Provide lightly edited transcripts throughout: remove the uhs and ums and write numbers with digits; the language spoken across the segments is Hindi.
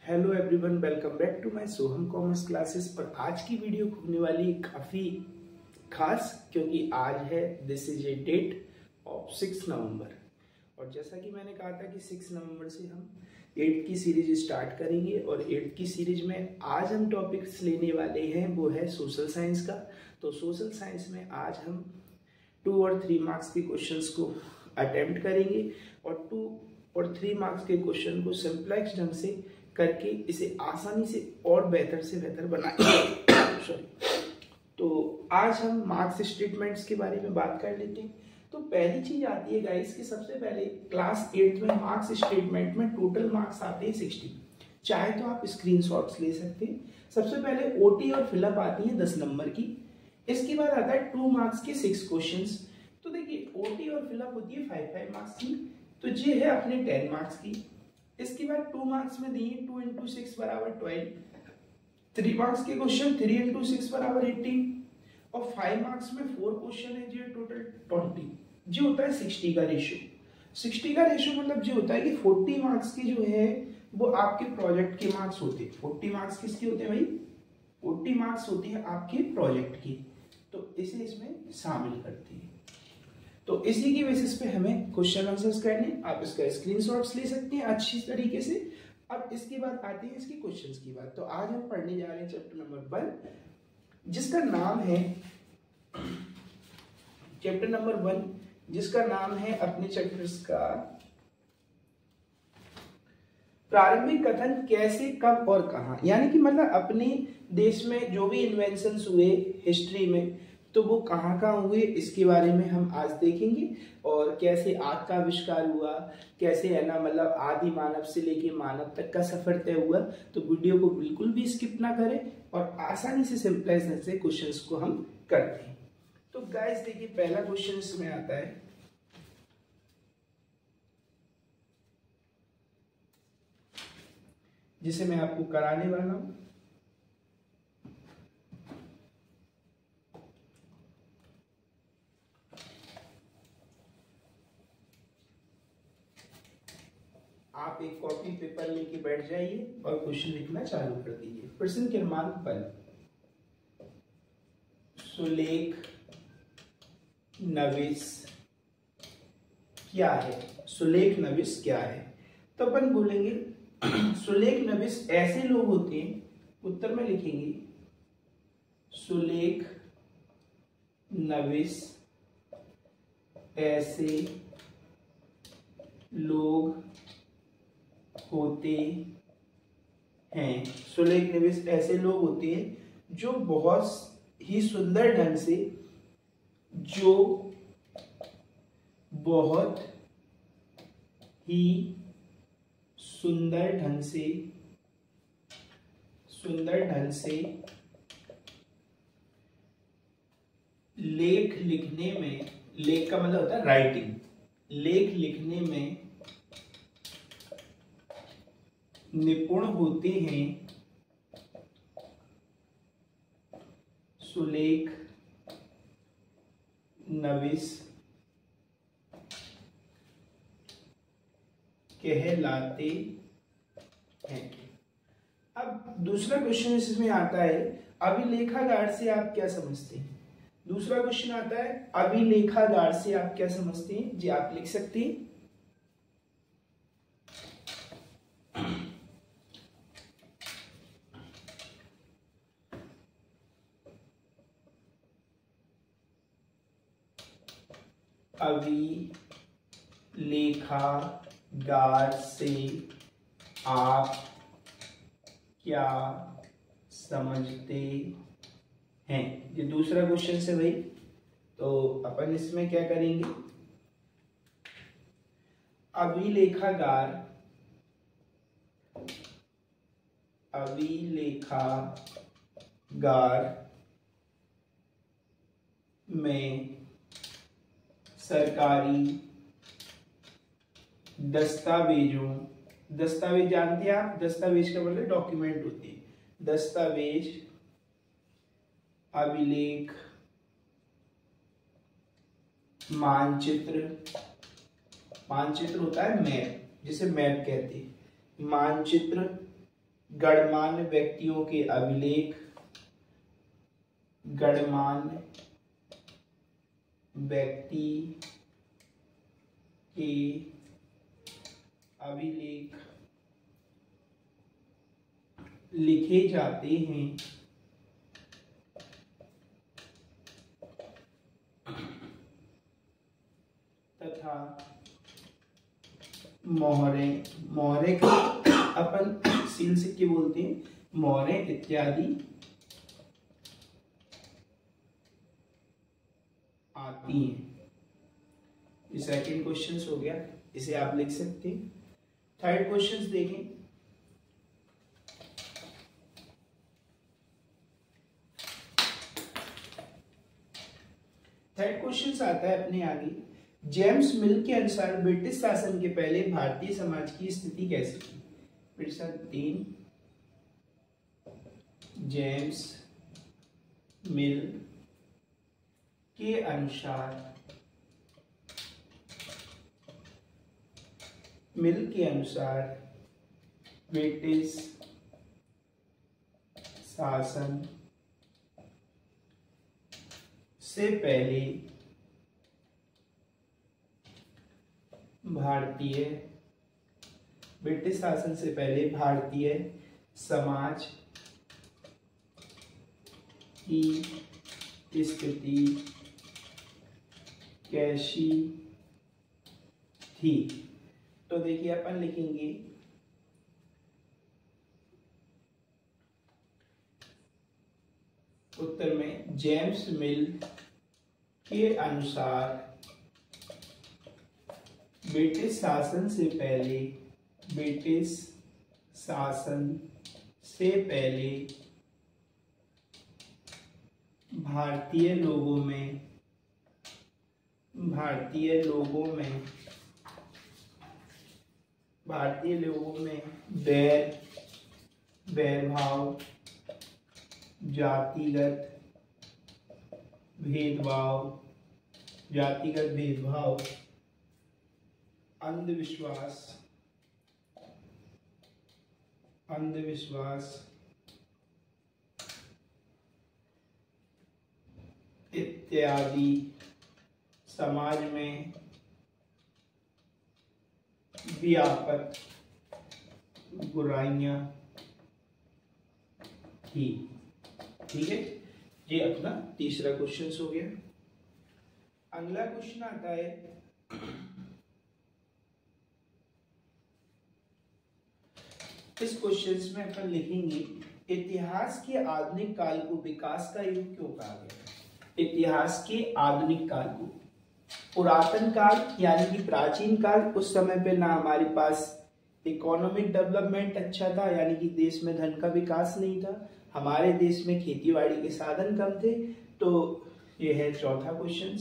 Hello everyone, welcome back to my Soham commerce classes. और आज की वीडियो होने वाली काफ़ी खास, क्योंकि आज है this is a date of 6 November. और जैसा कि मैंने कहा था कि 6 नवंबर से हम 8th की सीरीज स्टार्ट करेंगे। और 8th की सीरीज में आज हम टॉपिक्स लेने वाले हैं, वो है सोशल साइंस का। तो सोशल साइंस में आज हम 2 और 3 मार्क्स के क्वेश्चंस को अटेम्प्ट करेंगे और 2 और 3 मार्क्स के क्वेश्चन को सिंप्लेक्स ढंग से करके इसे आसानी से और बेहतर से बेहतर बनाएंगे। सॉरी। तो आज हम मार्क्स स्टेटमेंट्स के बारे में बात कर लेते हैं। तो पहली चीज आती है गाइस कि सबसे पहले क्लास 8 में मार्क्स स्टेटमेंट में टोटल मार्क्स आते हैं 60। चाहे तो आप स्क्रीनशॉट्स ले सकते हैं। सबसे पहले ओटी और फिलअप आती है 10 नंबर की। इसके बाद आता है 2 मार्क्स के 6 क्वेश्चंस। तो देखिए ओटी और फिलअप होती है 5 मार्क्स की, तो ये है अपने 10 मार्क्स की। इसके बाद 2 मार्क्स में दिए 2 × 6 बराबर 12, 3 मार्क्स के क्वेश्चन 3 × 6 बराबर 18 और 5 मार्क्स में 4 क्वेश्चन है जो टोटल 20। जो होता है 60 का रेशियो। 60 का रेशियो मतलब जो होता है कि 40 मार्क्स की जो है वो आपके प्रोजेक्ट के मार्क्स होते हैं। 40 मार्क्स किसके होते हैं भाई? 40 मार्क्स होते हैं आपके प्रोजेक्ट की, तो इसे इसमें शामिल करते हैं। तो इसी की बेसिस पे हमें क्वेश्चन आंसर्स करने, आप इसका स्क्रीनशॉट्स ले सकते हैं अच्छी तरीके से। अब इसके बाद आते हैं इसके क्वेश्चंस की बात। तो आज हम पढ़ने जा रहे हैं चैप्टर नंबर 1, जिसका नाम है चैप्टर नंबर 1, जिसका नाम है अपने चैप्टर्स का प्रारंभिक कथन कैसे, कब और कहां। यानी कि मतलब अपने देश में जो भी इन्वेंशंस हुए हिस्ट्री में, तो वो कहाँ कहाँ हुए इसके बारे में हम आज देखेंगे। और कैसे आग का आविष्कार हुआ, कैसे है ना, मतलब आदि मानव से लेके मानव तक का सफर तय हुआ। तो वीडियो को बिल्कुल भी स्किप ना करें और आसानी से सिंपलाइज से क्वेश्चंस को हम करते हैं। तो गाइस देखिए पहला क्वेश्चन इसमें आता है, जिसे मैं आपको कराने वाला हूं। आप एक कॉपी पेपर लेके बैठ जाइए और क्वेश्चन लिखना चालू कर दीजिए। प्रश्न क्रमांक 1, सुलेख नविश क्या है? सुलेख नविश क्या है? तो अपन बोलेंगे सुलेख नविश ऐसे लोग होते हैं, उत्तर में लिखेंगे सुलेख नविश ऐसे लोग होते हैं। सुलेख नविश ऐसे लोग होते हैं जो बहुत ही सुंदर ढंग से, जो बहुत ही सुंदर ढंग से लेख लिखने में, लेख का मतलब होता है राइटिंग, लेख लिखने में निपुण होते हैं। सुलेख नविश कहलाते हैं। अब दूसरा क्वेश्चन इसमें आता है, अभिलेखागार से आप क्या समझते हैं? दूसरा क्वेश्चन आता है, अभिलेखागार से आप क्या समझते हैं? जी आप लिख सकते हैं। अभिलेखागार से आप क्या समझते हैं? ये दूसरा क्वेश्चन से भाई। तो अपन इसमें क्या करेंगे, अभिलेखागार में सरकारी दस्तावेजों, दस्तावेज जानते हैं आप, दस्तावेज का मतलब डॉक्यूमेंट होते हैं, दस्तावेज, अभिलेख, मानचित्र, मानचित्र होता है मैप, जिसे मैप कहते हैं, मानचित्र गणमान्य व्यक्तियों के अभिलेख, गणमान्य व्यक्ति के अभिलेख लिखे जाते हैं तथा मोहरे का अपन सील सिक्के बोलते हैं, मोहरे इत्यादि आती हैं। ये सेकंड क्वेश्चन हो गया, इसे आप लिख सकते हैं। थर्ड क्वेश्चन देखें। थर्ड क्वेश्चन आता है अपने आगे, जेम्स मिल के अनुसार ब्रिटिश शासन के पहले भारतीय समाज की स्थिति कैसी थी? प्रश्न 3, जेम्स मिल के अनुसार ब्रिटिश शासन से पहले भारतीय समाज की स्थिति कैसी थी? तो देखिए अपन लिखेंगे उत्तर में, जेम्स मिल के अनुसार ब्रिटिश शासन से पहले भारतीय लोगों में वैरभाव, जातिगत भेदभाव, अंधविश्वास इत्यादि समाज में व्यापक बुराइयां थी। ठीक है, ये अपना तीसरा क्वेश्चन हो गया। अगला क्वेश्चन आता है, इस क्वेश्चन में अपन लिखेंगे, इतिहास के आधुनिक काल को विकास का युग क्यों कहा गया? इतिहास के आधुनिक काल को, पुरातन काल यानी कि प्राचीन काल, उस समय पे ना हमारे पास इकोनॉमिक डेवलपमेंट अच्छा था, यानी कि देश में धन का विकास नहीं था, हमारे देश में खेतीबाड़ी के साधन कम थे। तो ये है चौथा क्वेश्चन।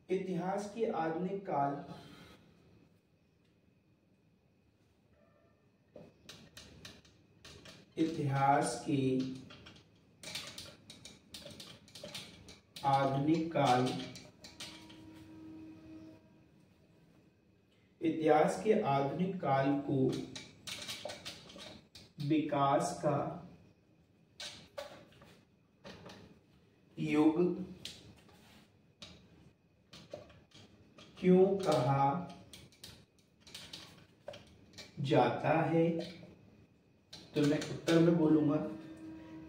इतिहास के आधुनिक काल इतिहास के आधुनिक काल को विकास का युग क्यों कहा जाता है? तो मैं उत्तर में बोलूंगा,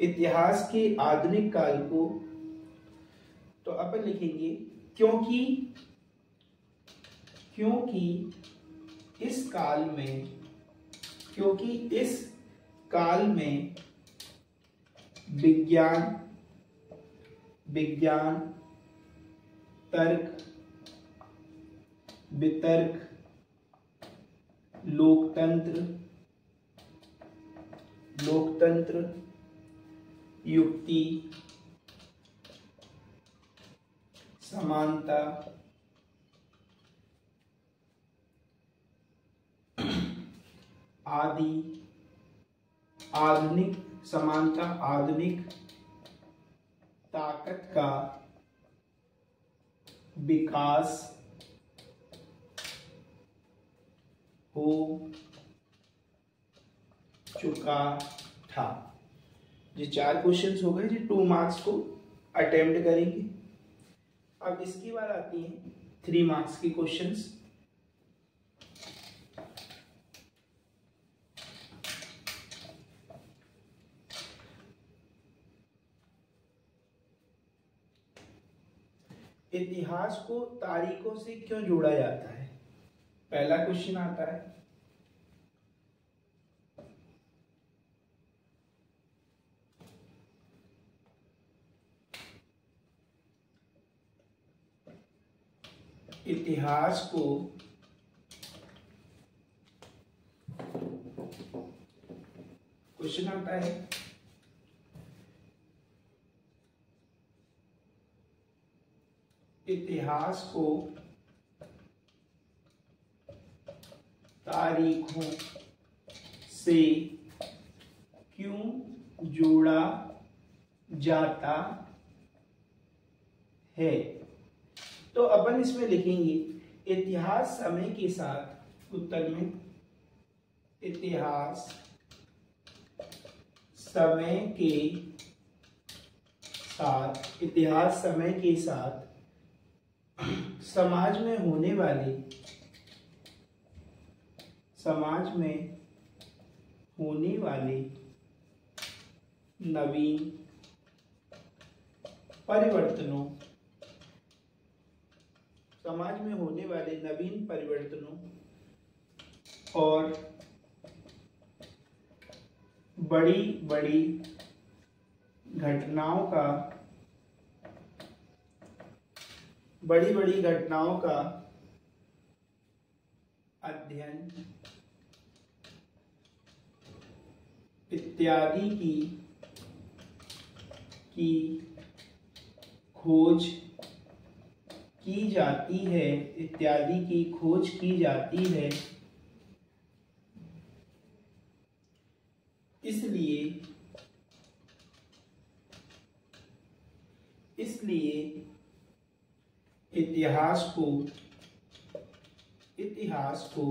इतिहास के आधुनिक काल को तो अपन लिखेंगे क्योंकि इस काल में विज्ञान, तर्क, वितर्क, लोकतंत्र, युक्ति, समानता, आधुनिक ताकत का विकास हो चुका था। ये 4 क्वेश्चंस हो गए जो 2 मार्क्स को अटेम्प्ट करेंगे। अब इसकी बात आती है 3 मार्क्स की क्वेश्चंस। इतिहास को तारीखों से क्यों जोड़ा जाता है? पहला क्वेश्चन आता है, इतिहास को क्वेश्चन आता है इतिहास को तारीखों से क्यों जोड़ा जाता है? तो अपन इसमें लिखेंगे इतिहास समय के साथ, उत्तर में इतिहास समय के साथ, इतिहास समय के साथ समाज में होने वाले नवीन परिवर्तनों, समाज में होने वाले नवीन परिवर्तनों और बड़ी बड़ी घटनाओं का अध्ययन इत्यादि की खोज की जाती है, इत्यादि की खोज की जाती है। इसलिए इतिहास को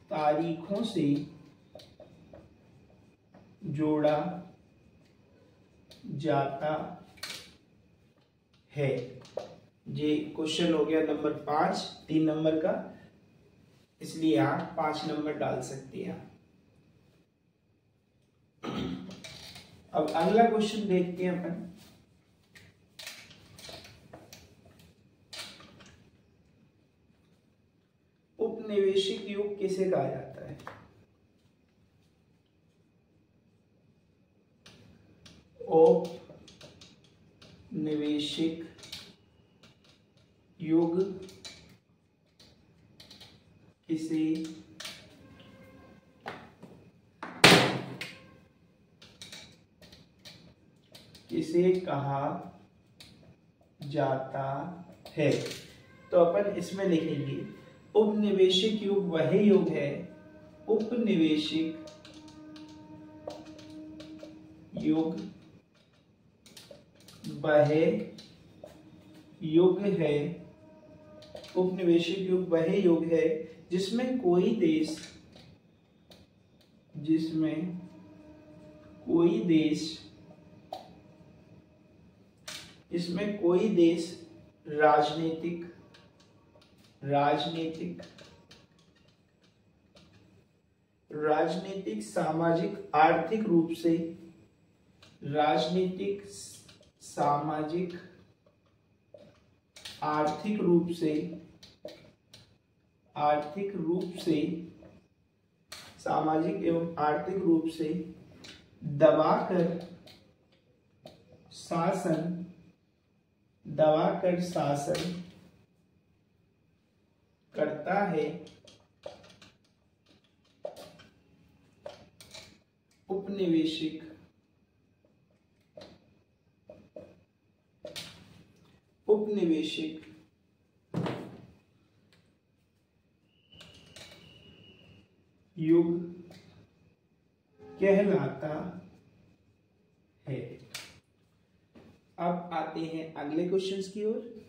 तारीखों से जोड़ा जाता है। ये क्वेश्चन हो गया नंबर 5, 3 नंबर का, इसलिए आप 5 नंबर डाल सकते हैं। अब अगला क्वेश्चन देखते हैं अपन। उपनिवेशिक युग किसे कहा जाता है? औपनिवेशिक युग किसे कहा जाता है? तो अपन इसमें लिखेंगे उपनिवेशिक युग वह युग है, उपनिवेशिक युग वह युग है, उपनिवेशिक युग वह युग है जिसमें कोई देश राजनीतिक सामाजिक आर्थिक रूप से दबाकर शासन करता है। उपनिवेशिक युग कहलाता है। अब आते हैं अगले क्वेश्चंस की ओर।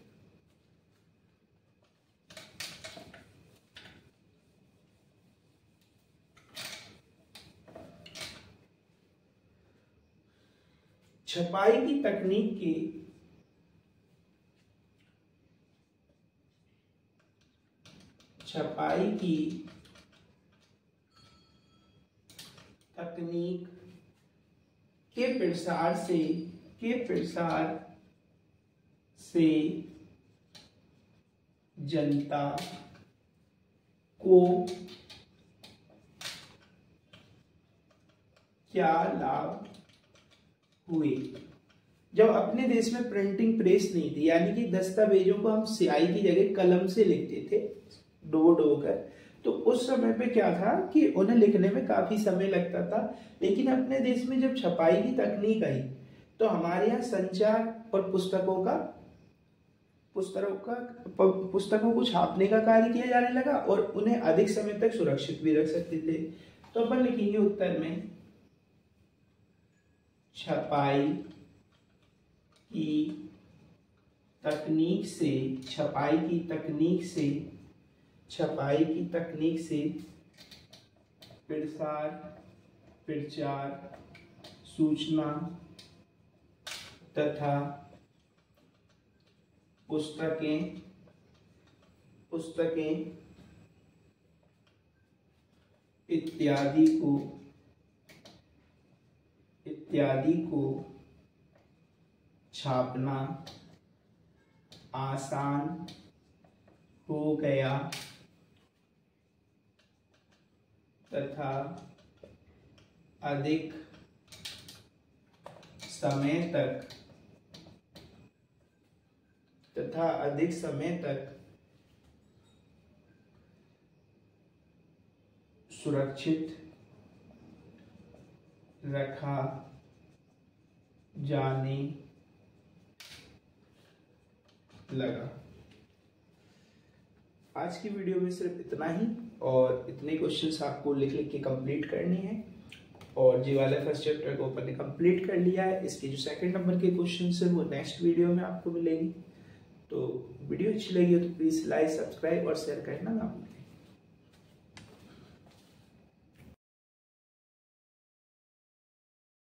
छपाई की तकनीक के प्रसार से जनता को क्या लाभ हुए। जब अपने देश में प्रिंटिंग प्रेस नहीं थी, यानी कि दस्तावेजों को हम स्याही की जगह कलम से लिखते थे डो कर, तो उस समय पे क्या था कि उन्हें लिखने में काफी समय लगता था। लेकिन अपने देश में जब छपाई की तकनीक आई तो हमारे यहाँ संचार और पुस्तकों को छापने का कार्य किया जाने लगा और उन्हें अधिक समय तक सुरक्षित भी रख सकते थे। तो अपन लिखेंगे उत्तर में छपाई की तकनीक से प्रचार सूचना तथा पुस्तकें इत्यादि को छापना आसान हो गया तथा अधिक समय तक सुरक्षित रखा जाने लगा। आज की वीडियो में सिर्फ इतना ही, और इतने क्वेश्चंस आपको लिख के कंप्लीट करने हैं। और जी वाला फर्स्ट चैप्टर को अपन ने कंप्लीट कर लिया है। इसके जो सेकंड नंबर के क्वेश्चंस है वो नेक्स्ट वीडियो में आपको मिलेंगे। तो वीडियो अच्छी लगी हो तो प्लीज लाइक, सब्सक्राइब और शेयर करना ना भूलें।